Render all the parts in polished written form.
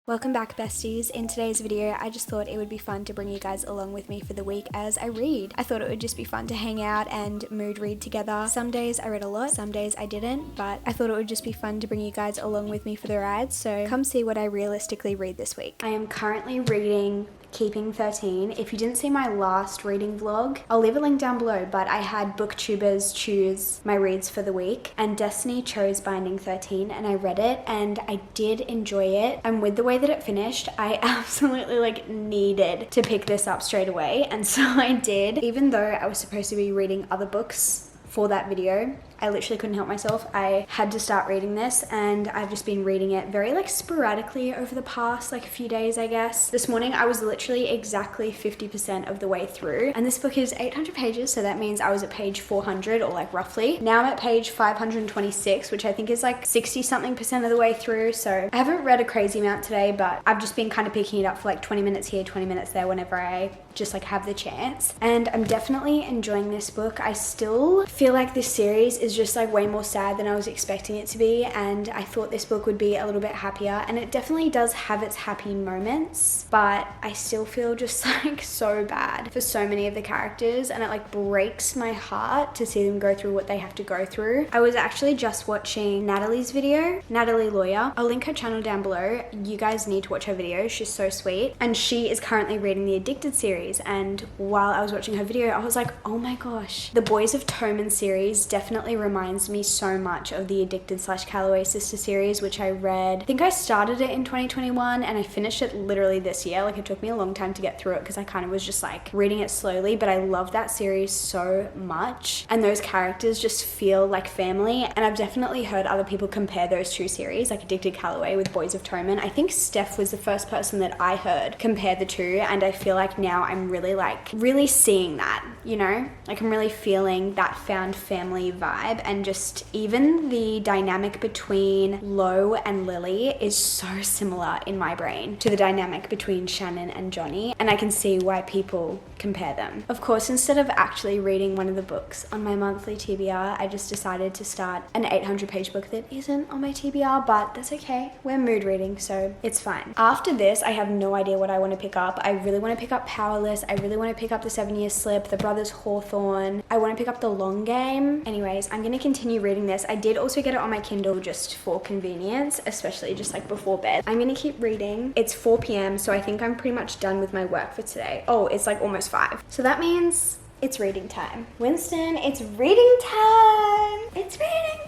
Welcome back, besties. In today's video, I just thought it would be fun to bring you guys along with me for the week as I read. I thought it would just be fun to hang out and mood read together. Some days I read a lot, some days I didn't, but I thought it would just be fun to bring you guys along with me for the ride, so come see what I realistically read this week. I am currently reading Keeping 13. If you didn't see my last reading vlog, I'll leave a link down below, but I had booktubers choose my reads for the week and Destiny chose Binding 13 and I read it and I did enjoy it. And with the way that it finished, I absolutely needed to pick this up straight away, and so I did. Even though I was supposed to be reading other books for that video, I literally couldn't help myself. I had to start reading this and I've just been reading it very sporadically over the past few days, I guess. This morning I was literally exactly 50% of the way through, and this book is 800 pages, so that means I was at page 400 or roughly. Now I'm at page 526, which I think is 60 something% of the way through, so I haven't read a crazy amount today, but I've just been kind of picking it up for 20 minutes here, 20 minutes there whenever I just have the chance. And I'm definitely enjoying this book. I still feel like this series is just way more sad than I was expecting it to be, and I thought this book would be a little bit happier, and it definitely does have its happy moments, but I still feel just so bad for so many of the characters, and it breaks my heart to see them go through what they have to go through. I was actually just watching Natalie's video, Natalie Lawyer. I'll link her channel down below. You guys need to watch her video. She's so sweet, and she is currently reading the Addicted series, and while I was watching her video I was like, oh my gosh, the Boys of Tommen series definitely reminds me so much of the Addicted / Calloway sister series, which I read. I think I started it in 2021 and I finished it literally this year. It took me a long time to get through it because I kind of was just reading it slowly, but I love that series so much, and those characters just feel like family. And I've definitely heard other people compare those two series, Addicted Calloway with Boys of Tommen. I think Steph was the first person that I heard compare the two, and I feel now I'm really seeing that, I'm really feeling that found family vibe. And just even the dynamic between Lo and Lily is so similar in my brain to the dynamic between Shannon and Johnny, and I can see why people compare them. Of course, instead of actually reading one of the books on my monthly TBR, I just decided to start an 800-page book that isn't on my TBR, but that's okay. We're mood reading, so it's fine. After this, I have no idea what I want to pick up. I really want to pick up Powerless. I really want to pick up The 7-Year Slip, The Brothers Hawthorne. I want to pick up The Long Game. Anyways, I'm going to continue reading this. I did also get it on my Kindle just for convenience, especially just before bed. I'm going to keep reading. It's 4 p.m, so I think I'm pretty much done with my work for today. Oh, it's almost 5. So that means it's reading time. Winston, it's reading time! It's reading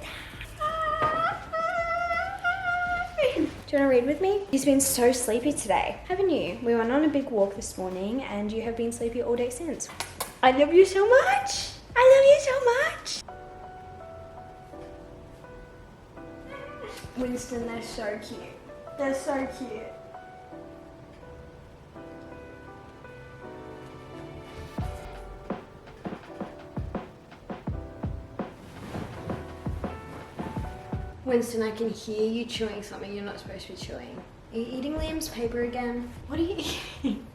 time! Do you want to read with me? You've been so sleepy today, haven't you? We went on a big walk this morning and you have been sleepy all day since. I love you so much! I love you so much! Winston, they're so cute. They're so cute. Winston, I can hear you chewing something you're not supposed to be chewing. Are you eating Liam's paper again? What are you eating?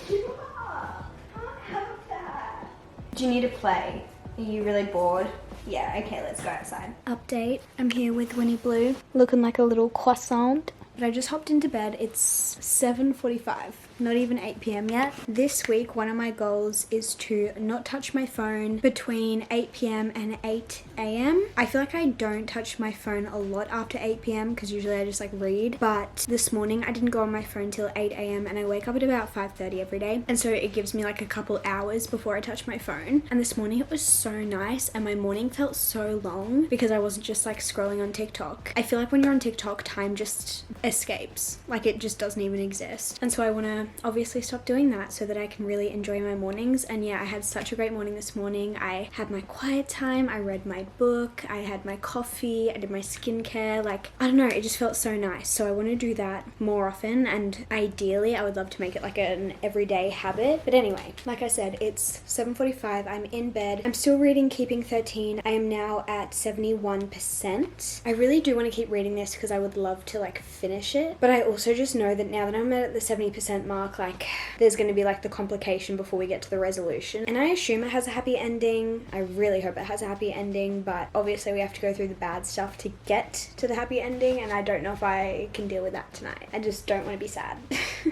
You are. I can't help that. Do you need to play? Are you really bored? Yeah, okay, let's go outside. Update, I'm here with Winnie Blue, looking like a little croissant. But I just hopped into bed. It's 7:45, not even 8 p.m. yet. This week, one of my goals is to not touch my phone between 8 p.m. and 8 a.m. I feel like I don't touch my phone a lot after 8 p.m. because usually I just read. But this morning, I didn't go on my phone till 8 a.m. and I wake up at about 5:30 every day. And so it gives me a couple hours before I touch my phone. And this morning, it was so nice and my morning felt so long because I wasn't just scrolling on TikTok. I feel like when you're on TikTok, time just escapes. It just doesn't even exist. And so I want to obviously stop doing that so that I can really enjoy my mornings. And yeah, I had such a great morning this morning. I had my quiet time, I read my book, I had my coffee, I did my skincare. I don't know, it just felt so nice. So I want to do that more often, and ideally I would love to make it an everyday habit. But anyway, like I said, it's 7:45, I'm in bed. I'm still reading Keeping 13. I am now at 71%. I really do want to keep reading this because I would love to finish it, but I also just know that now that I'm at the 70% mark, mark, like there's going to be like the complication before we get to the resolution. And I assume it has a happy ending. I really hope it has a happy ending, but obviously we have to go through the bad stuff to get to the happy ending, and I don't know if I can deal with that tonight. I just don't want to be sad.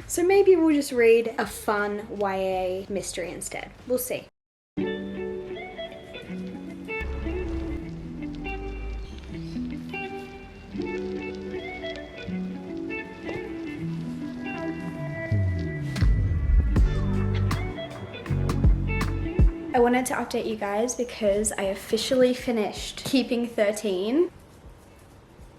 So maybe we'll just read a fun YA mystery instead. We'll see. I wanted to update you guys because I officially finished Keeping 13.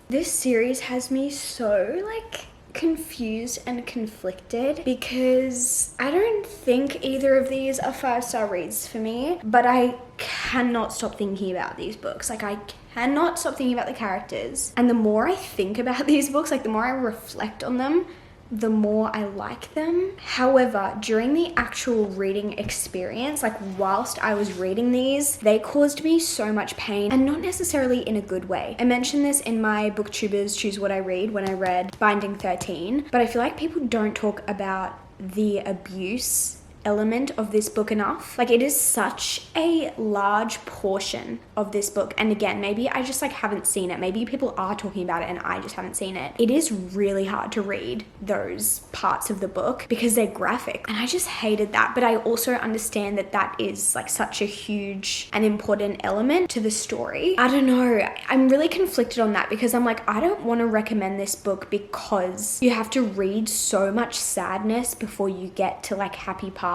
This series has me so like confused and conflicted because I don't think either of these are 5-star reads for me, but I cannot stop thinking about these books. Like I cannot stop thinking about the characters, and the more I think about these books, like the more I reflect on them, the more I like them. However, during the actual reading experience, like whilst I was reading these, they caused me so much pain, and not necessarily in a good way. I mentioned this in my booktubers Choose What I Read when I read Binding 13, but I feel like people don't talk about the abuse element of this book enough. Like it is such a large portion of this book, and again, maybe I just like haven't seen it. Maybe people are talking about it and I just haven't seen it. It is really hard to read those parts of the book because they're graphic, and I just hated that. But I also understand that that is like such a huge and important element to the story. I don't know, I'm really conflicted on that because I'm like, I don't want to recommend this book because you have to read so much sadness before you get to like happy parts.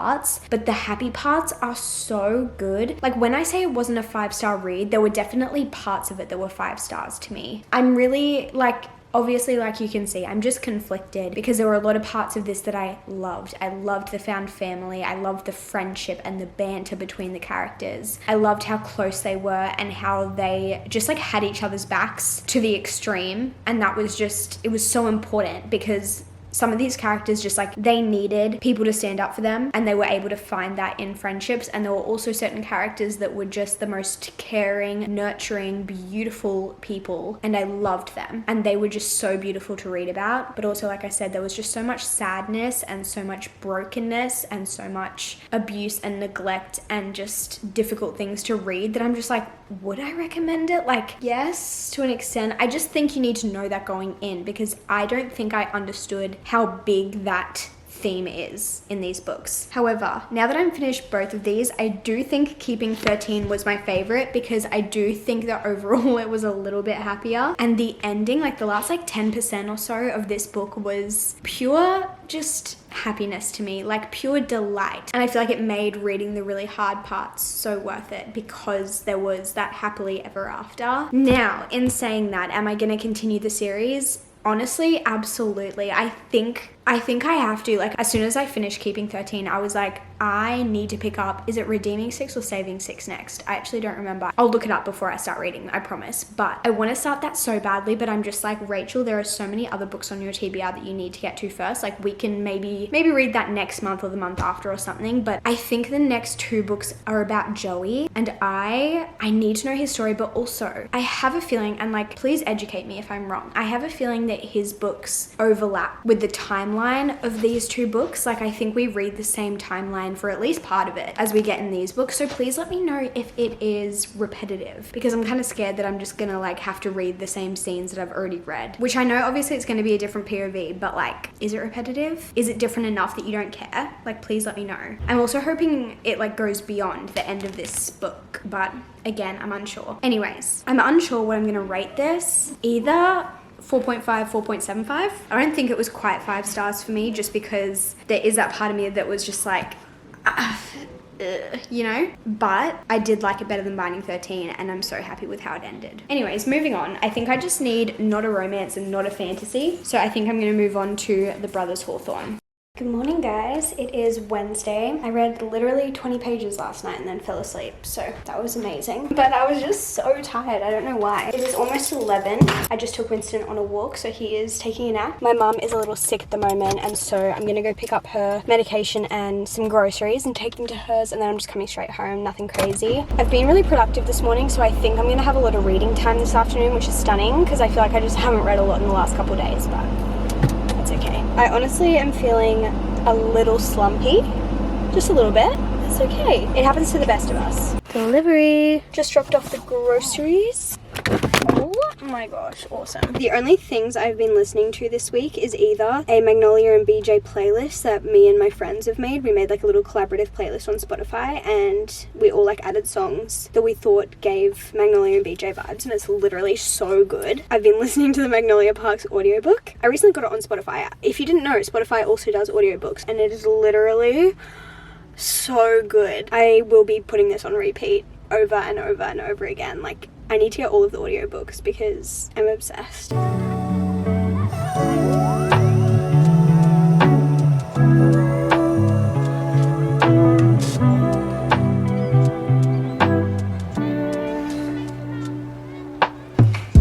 But the happy parts are so good. Like when I say it wasn't a 5-star read, there were definitely parts of it that were 5 stars to me. I'm really like, obviously, like you can see, I'm just conflicted because there were a lot of parts of this that I loved. I loved the found family. I loved the friendship and the banter between the characters. I loved how close they were and how they just like had each other's backs to the extreme. And that was just, it was so important because some of these characters just like they needed people to stand up for them, and they were able to find that in friendships. And there were also certain characters that were just the most caring, nurturing, beautiful people, and I loved them, and they were just so beautiful to read about. But also, like I said, there was just so much sadness and so much brokenness and so much abuse and neglect and just difficult things to read that I'm just like, would I recommend it? Like, yes, to an extent. I just think you need to know that going in because I don't think I understood how big that theme is in these books. However, now that I'm finished both of these, I do think Keeping 13 was my favorite because I do think that overall it was a little bit happier, and the ending, like the last like 10% or so of this book was pure just happiness to me, like pure delight. And I feel like it made reading the really hard parts so worth it because there was that happily ever after. Now, in saying that, am I going to continue the series? Honestly, absolutely. I think I have to. Like, as soon as I finished Keeping 13, I was like, I need to pick up, is it Redeeming 6 or Saving 6 next? I actually don't remember. I'll look it up before I start reading, I promise. But I want to start that so badly, but I'm just like, Rachel, there are so many other books on your TBR that you need to get to first. Like, we can maybe read that next month or the month after or something. But I think the next 2 books are about Joey, and I need to know his story, but also I have a feeling, and like, please educate me if I'm wrong, I have a feeling that his books overlap with the timeline of these 2 books. Like, I think we read the same timeline for at least part of it as we get in these books. So please let me know if it is repetitive, because I'm kind of scared that I'm just gonna like have to read the same scenes that I've already read, which I know obviously it's going to be a different POV, but like, is it repetitive? Is it different enough that you don't care? Like, please let me know. I'm also hoping it like goes beyond the end of this book, but again, I'm unsure. Anyways, I'm unsure what I'm gonna rate this. Either 4.5, 4.75. I don't think it was quite 5 stars for me, just because there is that part of me that was just like, you know, but I did like it better than Binding 13, and I'm so happy with how it ended. Anyways, moving on. I think I just need not a romance and not a fantasy, so I think I'm going to move on to The Brothers Hawthorne. Good morning, guys. It is Wednesday. I read literally 20 pages last night and then fell asleep, so that was amazing. But I was just so tired. I don't know why. It is almost 11. I just took Winston on a walk, so he is taking a nap. My mum is a little sick at the moment, and so I'm gonna go pick up her medication and some groceries and take them to hers, and then I'm just coming straight home. Nothing crazy. I've been really productive this morning, so I think I'm gonna have a lot of reading time this afternoon, which is stunning because I feel like I just haven't read a lot in the last couple of days, but it's okay. I honestly am feeling a little slumpy, just a little bit. It's okay. It happens to the best of us. Delivery. Just dropped off the groceries. Oh my gosh, awesome. The only things I've been listening to this week is either a Magnolia and BJ playlist that me and my friends have made. We made like a little collaborative playlist on Spotify, and we all like added songs that we thought gave Magnolia and BJ vibes, and it's literally so good. I've been listening to the Magnolia Parks audiobook. I recently got it on Spotify. If you didn't know, Spotify also does audiobooks, and it is literally so good. I will be putting this on repeat over and over and over again. Like, I need to get all of the audiobooks because I'm obsessed.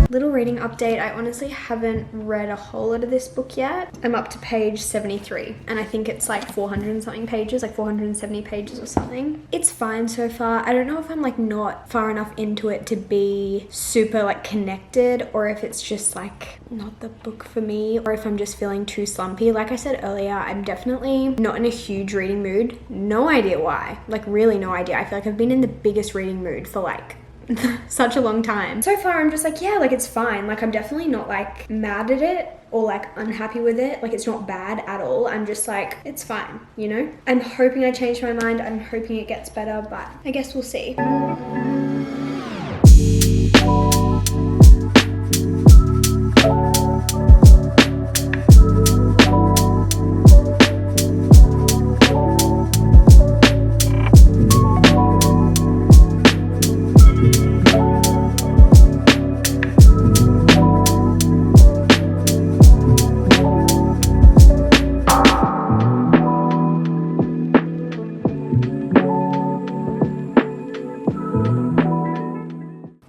Little reading update. I honestly haven't read a whole lot of this book yet. I'm up to page 73 and I think it's like 400 and something pages, like 470 pages or something. It's fine so far. I don't know if I'm like not far enough into it to be super like connected, or if it's just like not the book for me, or if I'm just feeling too slumpy. Like I said earlier, I'm definitely not in a huge reading mood. No idea why. Like really no idea. I feel like I've been in the biggest reading mood for like such a long time. So far I'm just like, yeah, like it's fine. Like I'm definitely not like mad at it or like unhappy with it. Like it's not bad at all. I'm just like, it's fine, you know? I'm hoping I change my mind. I'm hoping it gets better, but I guess we'll see.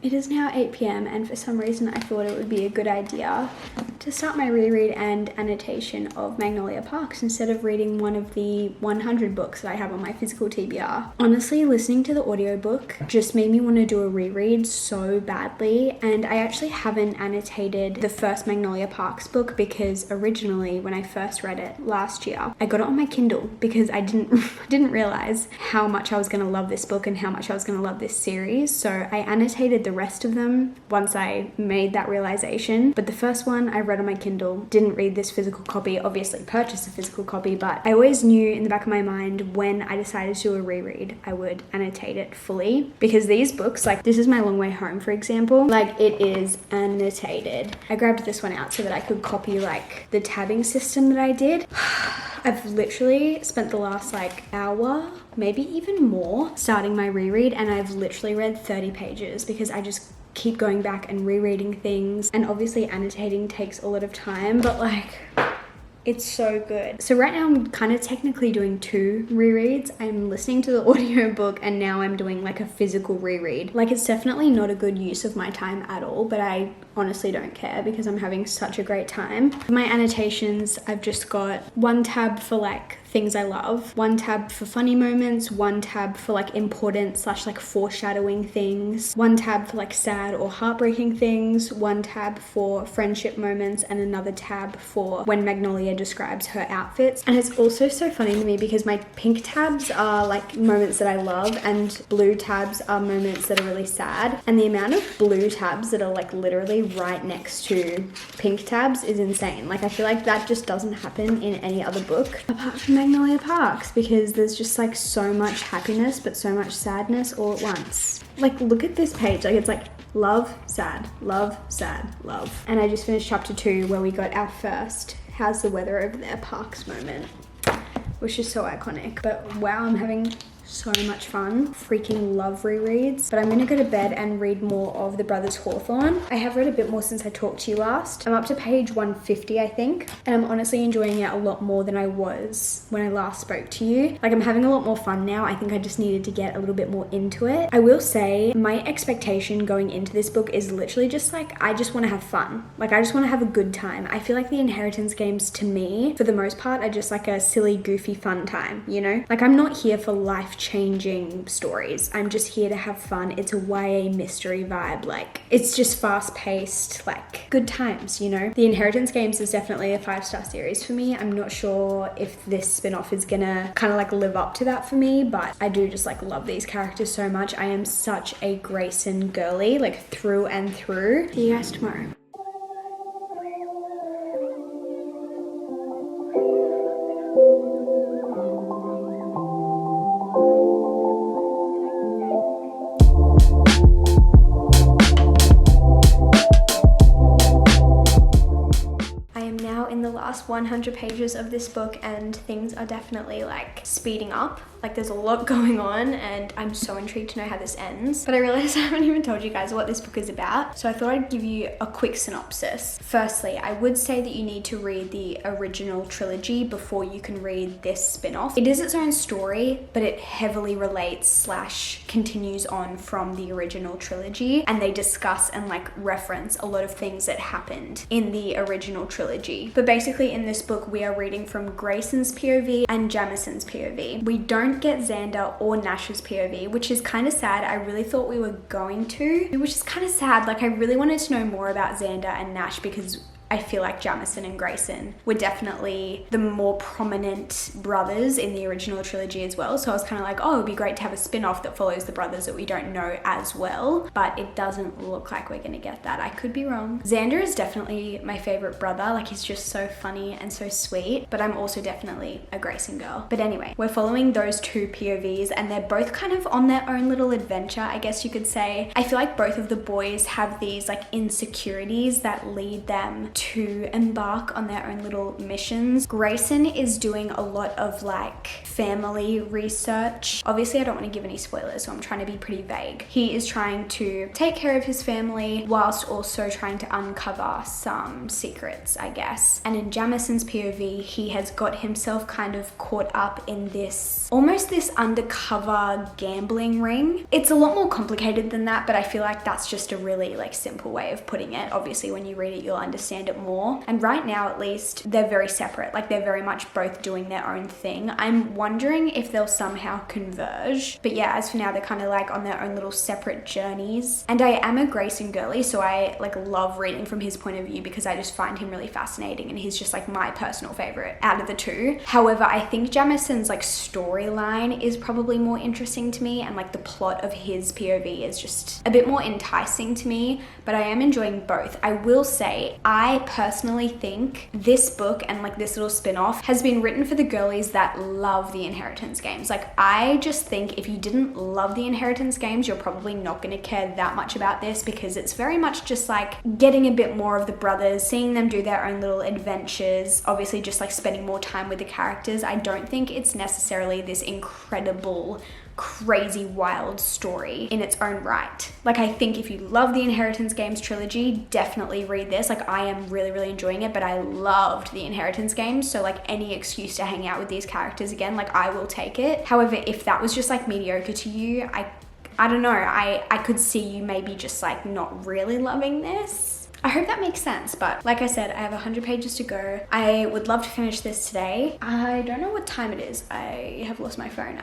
It is now 8 p.m. and for some reason I thought it would be a good idea to start my reread and annotation of Magnolia Parks instead of reading one of the 100 books that I have on my physical TBR. Honestly, listening to the audiobook just made me want to do a reread so badly, and I actually haven't annotated the first Magnolia Parks book because originally when I first read it last year, I got it on my Kindle because I didn't realize how much I was going to love this book and how much I was going to love this series. So I annotated the rest of them once I made that realization. But the first one I read on my Kindle, didn't read this physical copy, obviously purchased a physical copy, but I always knew in the back of my mind when I decided to do a reread, I would annotate it fully, because these books, like this is My Long Way Home, for example, like it is annotated. I grabbed this one out so that I could copy like the tabbing system that I did. I've literally spent the last like hour, maybe even more, starting my reread, and I've literally read 30 pages because I just keep going back and rereading things, and obviously annotating takes a lot of time, but like it's so good. So right now I'm kind of technically doing two rereads. I'm listening to the audiobook and now I'm doing like a physical reread. Like it's definitely not a good use of my time at all, but I honestly don't care because I'm having such a great time. For my annotations, I've just got one tab for like things I love, one tab for funny moments, one tab for like important / like foreshadowing things, one tab for like sad or heartbreaking things, one tab for friendship moments, and another tab for when Magnolia describes her outfits. And it's also so funny to me because my pink tabs are like moments that I love and blue tabs are moments that are really sad, and the amount of blue tabs that are like literally right next to pink tabs is insane. Like I feel like that just doesn't happen in any other book apart from Magnolia Parks, because there's just like so much happiness but so much sadness all at once. Like look at this page, like it's like love, sad, love, sad, love. And I just finished chapter 2 where we got our first how's the weather over there Parks moment, which is so iconic. But wow, I'm having so much fun. Freaking love rereads. But I'm gonna go to bed and read more of The Brothers Hawthorne. I have read a bit more since I talked to you last. I'm up to page 150, I think, and I'm honestly enjoying it a lot more than I was when I last spoke to you. Like I'm having a lot more fun now. I think I just needed to get a little bit more into it. I will say my expectation going into this book is literally just like, I just want to have fun. Like I just want to have a good time. I feel like the inheritance games to me, for the most part, are just like a silly, goofy, fun time, you know? Like I'm not here for life life-changing stories. I'm just here to have fun. It's a YA mystery vibe. Like, it's just fast-paced, like good times, you know? The Inheritance Games is definitely a 5-star series for me. I'm not sure if this spin-off is gonna kind of like live up to that for me, but I do just like love these characters so much. I am such a Grayson girly, like through and through. See you guys tomorrow. In the last 100 pages of this book, and things are definitely like speeding up. Like, there's a lot going on and I'm so intrigued to know how this ends. But I realized I haven't even told you guys what this book is about, so I thought I'd give you a quick synopsis. Firstly, I would say that you need to read the original trilogy before you can read this spin-off. It is its own story, but it heavily relates / continues on from the original trilogy, and they discuss and like reference a lot of things that happened in the original trilogy. But basically in this book, we are reading from Grayson's POV and Jamison's POV. We don't get Xander or Nash's POV, which is kind of sad. I really thought we were going to, which is kind of sad. Like, I really wanted to know more about Xander and Nash because I feel like Jamison and Grayson were definitely the more prominent brothers in the original trilogy as well. So I was kind of like, oh, it'd be great to have a spin-off that follows the brothers that we don't know as well. But it doesn't look like we're gonna get that. I could be wrong. Xander is definitely my favorite brother. Like, he's just so funny and so sweet. But I'm also definitely a Grayson girl. But anyway, we're following those two POVs and they're both kind of on their own little adventure, I guess you could say. I feel like both of the boys have these like insecurities that lead them to embark on their own little missions. Grayson is doing a lot of like family research. Obviously, I don't want to give any spoilers, so I'm trying to be pretty vague. He is trying to take care of his family whilst also trying to uncover some secrets, I guess. And in Jamison's POV, he has got himself kind of caught up in this, almost this undercover gambling ring. It's a lot more complicated than that, but I feel like that's just a really like simple way of putting it. Obviously, when you read it, you'll understand it more. And right now, at least, they're very separate. Like, they're very much both doing their own thing. I'm wondering if they'll somehow converge. But yeah, as for now, they're kind of like on their own little separate journeys. And I am a Grayson girly, so I like love reading from his point of view because I just find him really fascinating and he's just like my personal favorite out of the two. However, I think Jamison's like storyline is probably more interesting to me, and like the plot of his POV is just a bit more enticing to me, but I am enjoying both. I will say, I personally think this book and like this little spin-off has been written for the girlies that love the Inheritance Games. Like, I just think if you didn't love the Inheritance Games, you're probably not going to care that much about this, because it's very much just like getting a bit more of the brothers, seeing them do their own little adventures, obviously just like spending more time with the characters. I don't think it's necessarily this incredible, crazy, wild story in its own right. Like, I think if you love the Inheritance Games trilogy, definitely read this. Like, I am really, really enjoying it, but I loved the Inheritance Games, so like any excuse to hang out with these characters again, like, I will take it. However, if that was just like mediocre to you, I don't know, I could see you maybe just like not really loving this. I hope that makes sense, but like I said, I have 100 pages to go. I would love to finish this today. I don't know what time it is. I have lost my phone.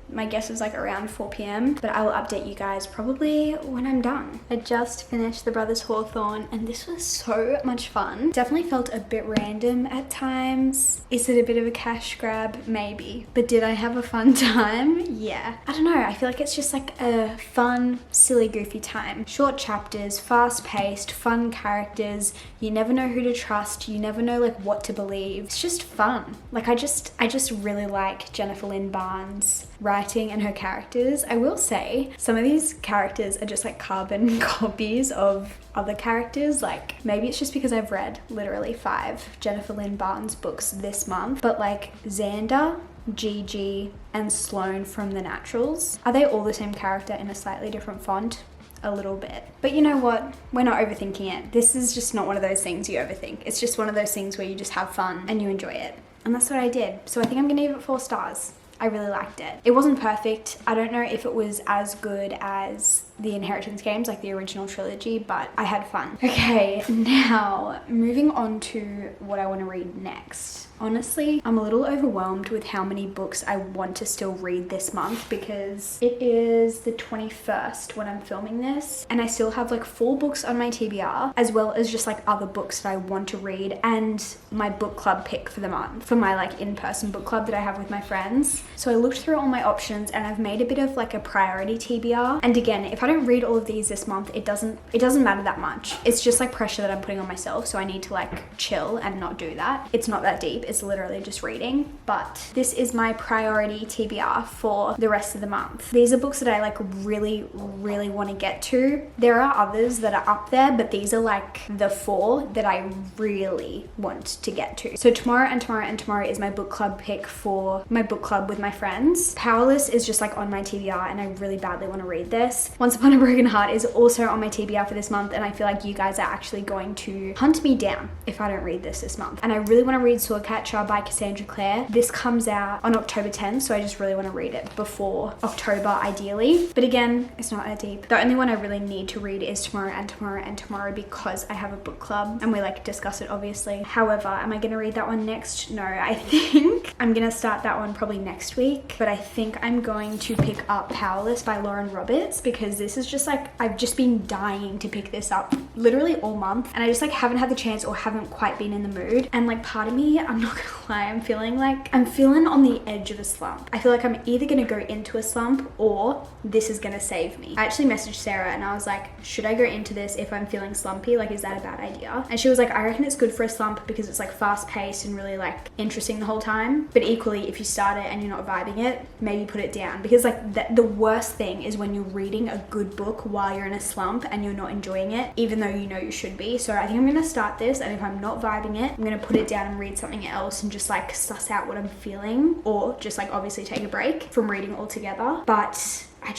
My guess is like around 4 p.m, but I will update you guys probably when I'm done. I just finished The Brothers Hawthorne and this was so much fun. Definitely felt a bit random at times. Is it a bit of a cash grab? Maybe. But did I have a fun time? Yeah. I don't know, I feel like it's just like a fun, silly, goofy time. Short chapters, fast-paced, fun characters. You never know who to trust. You never know like what to believe. It's just fun. Like, I just really like Jennifer Lynn Barnes' writing and her characters. I will say some of these characters are just like carbon copies of other characters. Like, maybe it's just because I've read literally 5 Jennifer Lynn Barnes books this month, but like Xander, Gigi, and Sloane from The Naturals, are they all the same character in a slightly different font? A little bit. But you know what? We're not overthinking it. This is just not one of those things you overthink. It's just one of those things where you just have fun and you enjoy it. And that's what I did. So I think I'm gonna give it 4 stars. I really liked it. It wasn't perfect. I don't know if it was as good as the Inheritance games, like the original trilogy, but I had fun. Okay, now moving on to what I want to read next. Honestly, I'm a little overwhelmed with how many books I want to still read this month because it is the 21st when I'm filming this, and I still have like 4 books on my TBR, as well as just like other books that I want to read and my book club pick for the month, for my like in-person book club that I have with my friends. So I looked through all my options and I've made a bit of like a priority TBR. And again, if I don't read all of these this month, it doesn't matter that much. It's just like pressure that I'm putting on myself, so I need to like chill and not do that. It's not that deep. It's literally just reading. But this is my priority TBR for the rest of the month. These are books that I like really want to get to. There are others that are up there, but these are like the 4 that I really want to get to. So tomorrow and tomorrow and tomorrow is my book club pick for my book club with my friends. Powerless is just like on my TBR and I really badly want to read this. Once Upon a Broken Heart is also on my TBR for this month, and I feel like you guys are actually going to hunt me down if I don't read this month. And I really want to read Swordcatcher by Cassandra Clare. This comes out on October 10th, so I just really want to read it before October ideally. But again, it's not that deep. The only one I really need to read is tomorrow and tomorrow and tomorrow because I have a book club and we like discuss it obviously. However, am I going to read that one next? No, I think I'm going to start that one probably next week, but I think I'm going to pick up Powerless by Lauren Roberts because this is just like, I've just been dying to pick this up literally all month and I just like haven't had the chance or haven't quite been in the mood. And like part of me, I'm not gonna lie, I'm feeling on the edge of a slump. I feel like I'm either gonna go into a slump or this is gonna save me. I actually messaged Sarah and I was like, should I go into this if I'm feeling slumpy? Like, is that a bad idea? And she was like, I reckon it's good for a slump because it's like fast paced and really like interesting the whole time. But equally, if you start it and you're not vibing it, maybe put it down because like the worst thing is when you're reading a good book while you're in a slump and you're not enjoying it, even though you know you should be. So I think I'm gonna start this, and if I'm not vibing it, I'm gonna put it down and read something else and just like suss out what I'm feeling, or just like obviously take a break from reading altogether. But I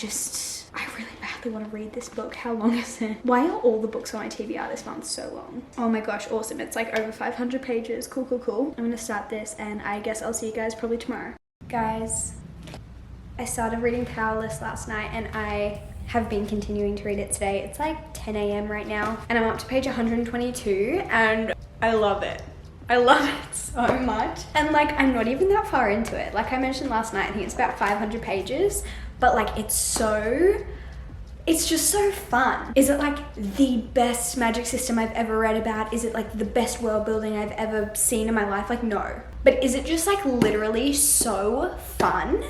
really badly want to read this book. How long is it? Why are all the books on my TBR this month so long? Oh my gosh, awesome. It's like over 500 pages. Cool. I'm gonna start this and I guess I'll see you guys probably tomorrow. Guys, I started reading Powerless last night and I have been continuing to read it today. It's like 10 a.m. right now and I'm up to page 122 and I love it. I love it so much. And like, I'm not even that far into it. Like I mentioned last night, I think it's about 500 pages, but like it's just so fun. Is it like the best magic system I've ever read about? Is it like the best world building I've ever seen in my life? Like no. But is it just like literally so fun?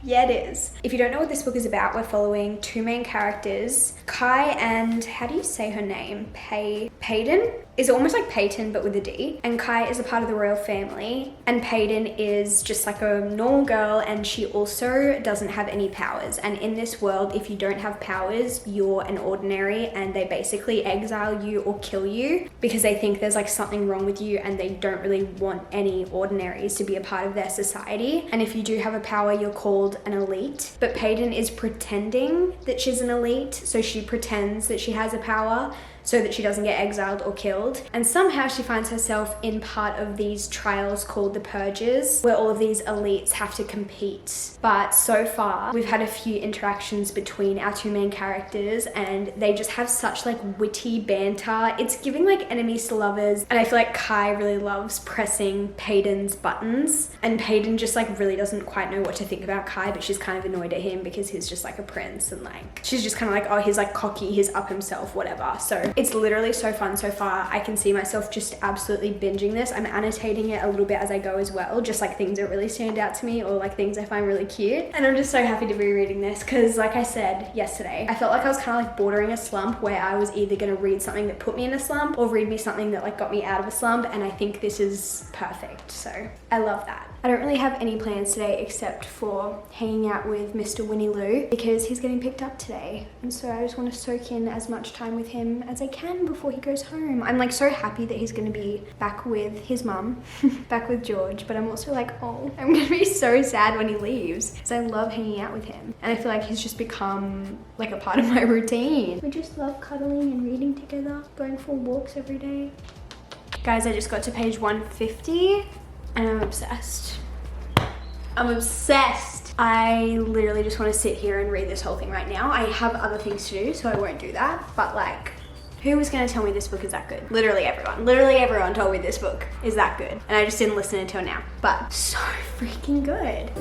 Yeah, it is. If you don't know what this book is about, we're following 2 main characters, Kai and, how do you say her name? Payton? Is almost like Peyton but with a D. And Kai is a part of the royal family and Peyton is just like a normal girl and she also doesn't have any powers. And in this world, if you don't have powers, you're an ordinary and they basically exile you or kill you because they think there's like something wrong with you and they don't really want any ordinaries to be a part of their society. And if you do have a power, you're called an elite. But Peyton is pretending that she's an elite, so she pretends that she has a power so that she doesn't get exiled or killed. And somehow she finds herself in part of these trials called the Purges, where all of these elites have to compete. But so far, we've had a few interactions between our 2 main characters and they just have such like witty banter. It's giving like enemies to lovers. And I feel like Kai really loves pressing Peyton's buttons. And Peyton just like really doesn't quite know what to think about Kai, but she's kind of annoyed at him because he's just like a prince and like, she's just kind of like, oh, he's like cocky, he's up himself, whatever. So it's literally so fun so far. I can see myself just absolutely binging this. I'm annotating it a little bit as I go as well, just like things that really stand out to me or like things I find really cute. And I'm just so happy to be reading this because like I said yesterday, I felt like I was kind of like bordering a slump where I was either going to read something that put me in a slump or read me something that like got me out of a slump, and I think this is perfect. So I love that. I don't really have any plans today except for hanging out with Mr. Winnie Lou because he's getting picked up today. And so I just want to soak in as much time with him as I can before he goes home. I'm like so happy that he's going to be back with his mum, back with George, but I'm also like, oh, I'm going to be so sad when he leaves because I love hanging out with him. And I feel like he's just become like a part of my routine. We just love cuddling and reading together, going for walks every day. Guys, I just got to page 150. And I'm obsessed. I'm obsessed. I literally just want to sit here and read this whole thing right now. I have other things to do, so I won't do that. But like, who was going to tell me this book is that good? Literally everyone told me this book is that good. And I just didn't listen until now. But so freaking good.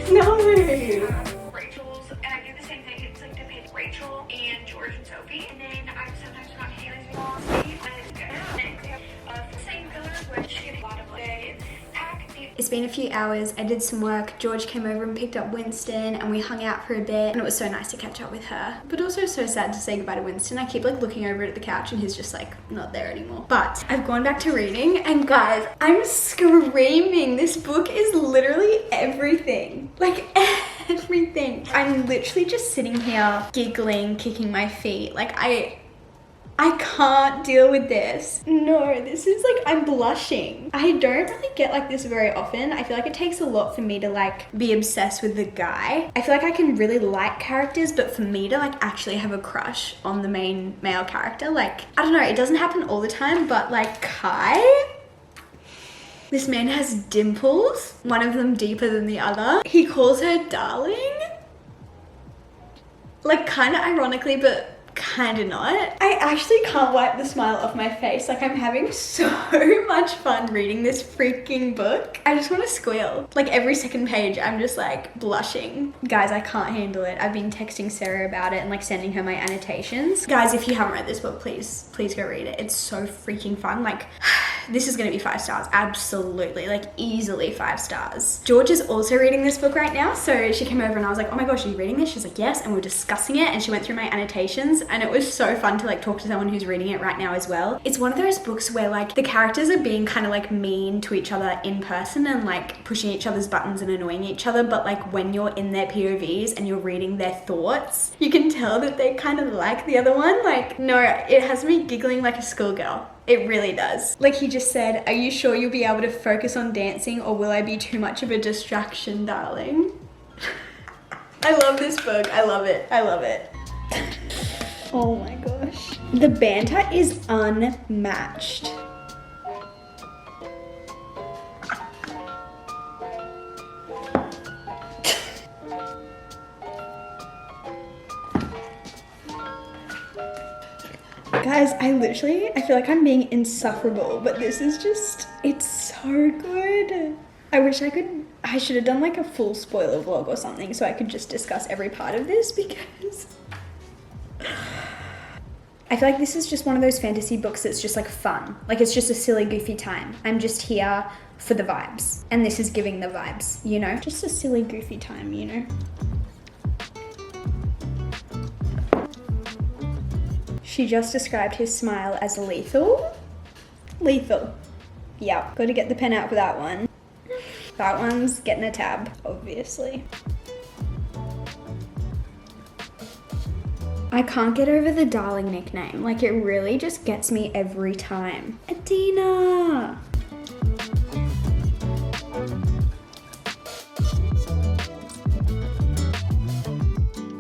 No. Rachel's, and I do the same thing. It's like to pick Rachel and George and Sophie, and then I sometimes not Haley's mom, Steve, and they have the same colors, which get a lot of days. It's been a few hours. I did some work. George came over and picked up Winston and we hung out for a bit, and it was so nice to catch up with her. But also so sad to say goodbye to Winston. I keep like looking over at the couch and he's just like not there anymore. But I've gone back to reading, and guys, I'm screaming. This book is literally everything. Like everything. I'm literally just sitting here giggling, kicking my feet. Like I can't deal with this. No, this is like, I'm blushing. I don't really get like this very often. I feel like it takes a lot for me to like be obsessed with the guy. I feel like I can really like characters, but for me to like actually have a crush on the main male character, like, I don't know, it doesn't happen all the time, but like Kai, this man has dimples, one of them deeper than the other. He calls her darling. Like kind of ironically, but kind of not. I actually can't wipe the smile off my face. Like I'm having so much fun reading this freaking book. I just want to squeal. Like every second page I'm just like blushing. Guys, I can't handle it. I've been texting Sarah about it and like sending her my annotations. Guys, if you haven't read this book, please go read it. It's so freaking fun. Like this is gonna be 5 stars. Absolutely, like easily 5 stars. George is also reading this book right now. So she came over and I was like, oh my gosh, are you reading this? She's like, yes. And we're discussing it, and she went through my annotations, and it was so fun to like talk to someone who's reading it right now as well. It's one of those books where like the characters are being kind of like mean to each other in person and like pushing each other's buttons and annoying each other, but like when you're in their POVs and you're reading their thoughts, you can tell that they kind of like the other one. Like, no, it has me giggling like a schoolgirl. It really does. Like he just said, are you sure you'll be able to focus on dancing, or will I be too much of a distraction, darling? I love this book. I love it. I love it. Oh my gosh. The banter is unmatched. Guys, I feel like I'm being insufferable, but this is just, it's so good. I should have done like a full spoiler vlog or something so I could just discuss every part of this, because I feel like this is just one of those fantasy books that's just like fun. Like it's just a silly, goofy time. I'm just here for the vibes, and this is giving the vibes, you know? Just a silly, goofy time, you know? She just described his smile as lethal. Lethal. Yeah, gotta get the pen out for that one. That one's getting a tab, obviously. I can't get over the darling nickname. Like it really just gets me every time. Adina!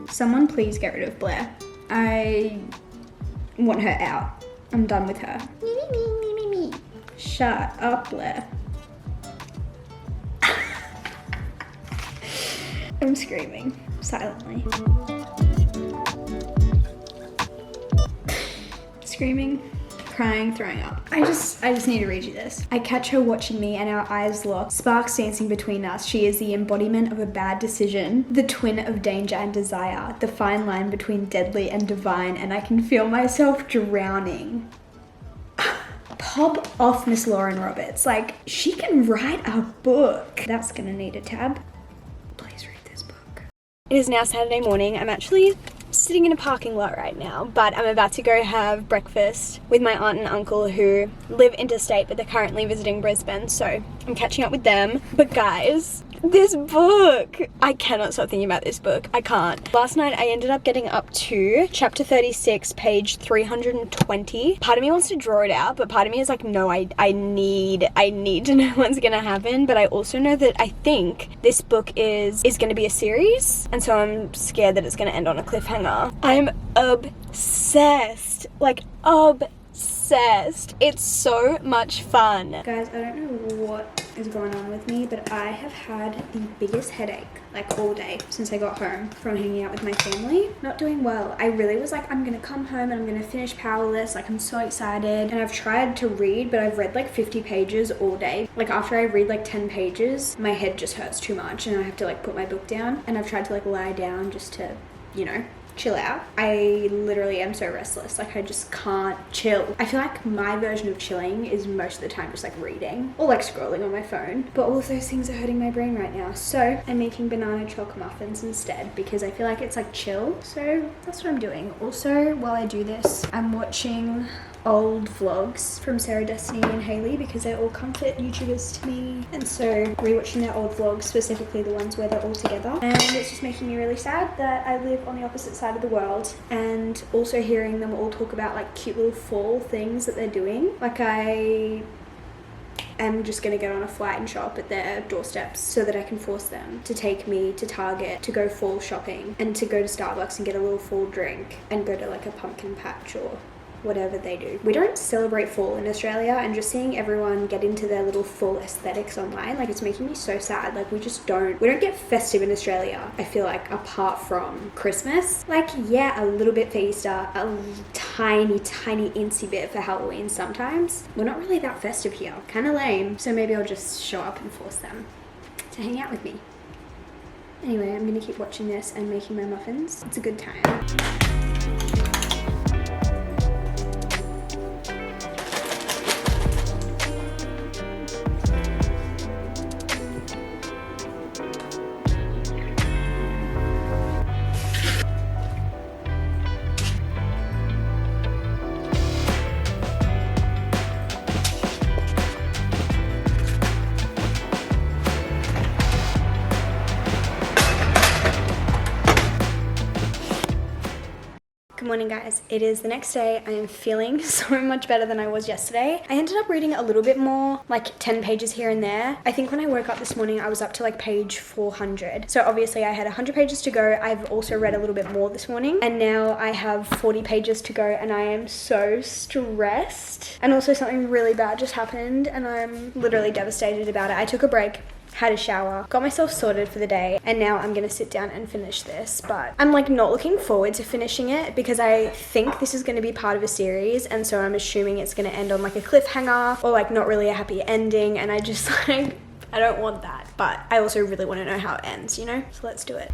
Someone please get rid of Blair. I want her out. I'm done with her. Me. Shut up, Blair. I'm screaming silently. Screaming, crying, throwing up. I just need to read you this. I catch her watching me and our eyes lock, sparks dancing between us. She is the embodiment of a bad decision, the twin of danger and desire, the fine line between deadly and divine, and I can feel myself drowning. Pop off, Miss Lauren Roberts. Like, she can write a book. That's gonna need a tab. Please read this book. It is now Saturday morning. I'm actually sitting in a parking lot right now, but I'm about to go have breakfast with my aunt and uncle who live interstate, but they're currently visiting Brisbane, so I'm catching up with them. But guys, This book! I cannot stop thinking about this book. I can't. Last night I ended up getting up to chapter 36, page 320. Part of me wants to draw it out, but part of me is like, no, I need to know what's gonna happen. But I also know that I think this book is gonna be a series, and so I'm scared that it's gonna end on a cliffhanger. I'm obsessed. Like, obsessed. It's so much fun. Guys, I don't know what is going on with me, but I have had the biggest headache like all day since I got home from hanging out with my family. Not doing well. I really was like, I'm gonna come home and I'm gonna finish Powerless. Like, I'm so excited. And I've tried to read, but I've read like 50 pages all day. Like, after I read like 10 pages, my head just hurts too much and I have to like put my book down. And I've tried to like lie down just to, you know, chill out. I literally am so restless. Like, I just can't chill. I feel like my version of chilling is most of the time just like reading or like scrolling on my phone. But all of those things are hurting my brain right now. So I'm making banana choc muffins instead because I feel like it's like chill. So that's what I'm doing. Also, while I do this, I'm watching old vlogs from Sarah, Destiny and Haley because they're all comfort YouTubers to me, and so rewatching their old vlogs, specifically the ones where they're all together, and it's just making me really sad that I live on the opposite side of the world. And also hearing them all talk about like cute little fall things that they're doing. Like, I am just gonna get on a flight and shop at their doorsteps so that I can force them to take me to Target to go fall shopping and to go to Starbucks and get a little fall drink and go to like a pumpkin patch or whatever they do. We don't celebrate fall in Australia, and just seeing everyone get into their little fall aesthetics online, like, it's making me so sad. Like, we don't get festive in Australia, I feel like, apart from Christmas. Like, yeah, a little bit for Easter, a tiny incy bit for Halloween sometimes. We're not really that festive here. Kind of lame. So maybe I'll just show up and force them to hang out with me. Anyway, I'm gonna keep watching this and making my muffins. It's a good time. Good morning, guys. It is the next day. I am feeling so much better than I was yesterday. I ended up reading a little bit more, like 10 pages here and there. I think when I woke up this morning, I was up to like page 400. So obviously I had 100 pages to go. I've also read a little bit more this morning, and now I have 40 pages to go, and I am so stressed. And also something really bad just happened, and I'm literally devastated about it. I took a break, had a shower, got myself sorted for the day, and now I'm gonna sit down and finish this. But I'm like not looking forward to finishing it because I think this is gonna be part of a series, and so I'm assuming it's gonna end on like a cliffhanger or like not really a happy ending, and I just like, I don't want that. But I also really want to know how it ends, you know? So let's do it.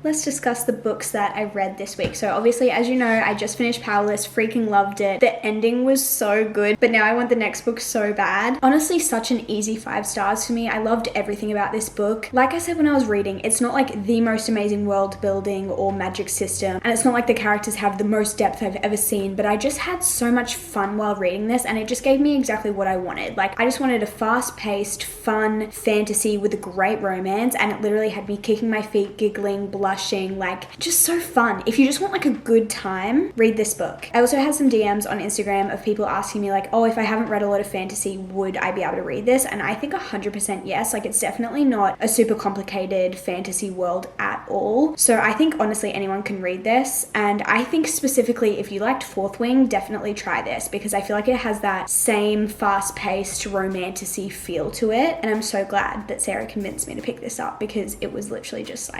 Let's discuss the books that I read this week. So obviously, as you know, I just finished Powerless, freaking loved it. The ending was so good, but now I want the next book so bad. Honestly, such an easy 5 stars for me. I loved everything about this book. Like I said when I was reading, it's not like the most amazing world building or magic system, and it's not like the characters have the most depth I've ever seen, but I just had so much fun while reading this, and it just gave me exactly what I wanted. Like, I just wanted a fast-paced, fun fantasy with a great romance, and it literally had me kicking my feet, giggling, blushing, blushing, like just so fun. If you just want like a good time, read this book. I also had some DMs on Instagram of people asking me like, oh, if I haven't read a lot of fantasy, would I be able to read this? And I think 100% yes. Like it's definitely not a super complicated fantasy world at all. So I think honestly anyone can read this. And I think specifically if you liked Fourth Wing, definitely try this because I feel like it has that same fast-paced romantasy feel to it. And I'm so glad that Sarah convinced me to pick this up because it was literally just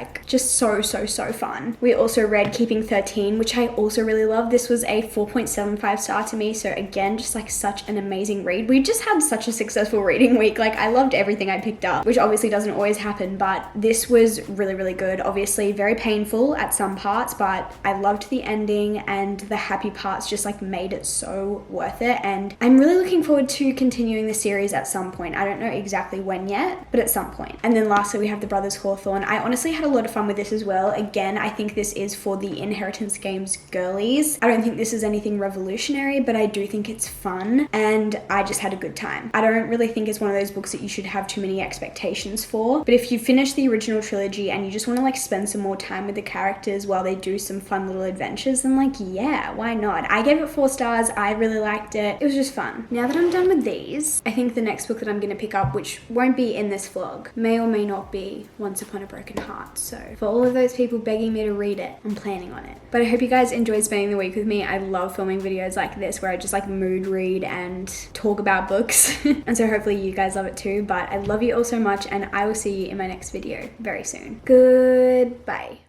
so fun. We also read Keeping 13, which I also really love. This was a 4.75 star to me. So again, just like such an amazing read. We just had such a successful reading week. Like I loved everything I picked up, which obviously doesn't always happen, but this was really good. Obviously very painful at some parts, but I loved the ending and the happy parts just like made it so worth it. And I'm really looking forward to continuing the series at some point. I don't know exactly when yet, but at some point. And then lastly, we have The Brothers Hawthorne. I honestly had a lot of fun with this as well. Again, I think this is for the Inheritance Games girlies. I don't think this is anything revolutionary, but I do think it's fun and I just had a good time. I don't really think it's one of those books that you should have too many expectations for, but if you finish the original trilogy and you just want to like spend some more time with the characters while they do some fun little adventures, then like yeah, why not? I gave it 4 stars. I really liked it. It was just fun. Now that I'm done with these, I think the next book that I'm going to pick up, which won't be in this vlog, may or may not be Once Upon a Broken Heart. So for all of those people begging me to read it, I'm planning on it. But I hope you guys enjoyed spending the week with me. I love filming videos like this where I just like mood read and talk about books. And so hopefully you guys love it too. But I love you all so much and I will see you in my next video very soon. Goodbye.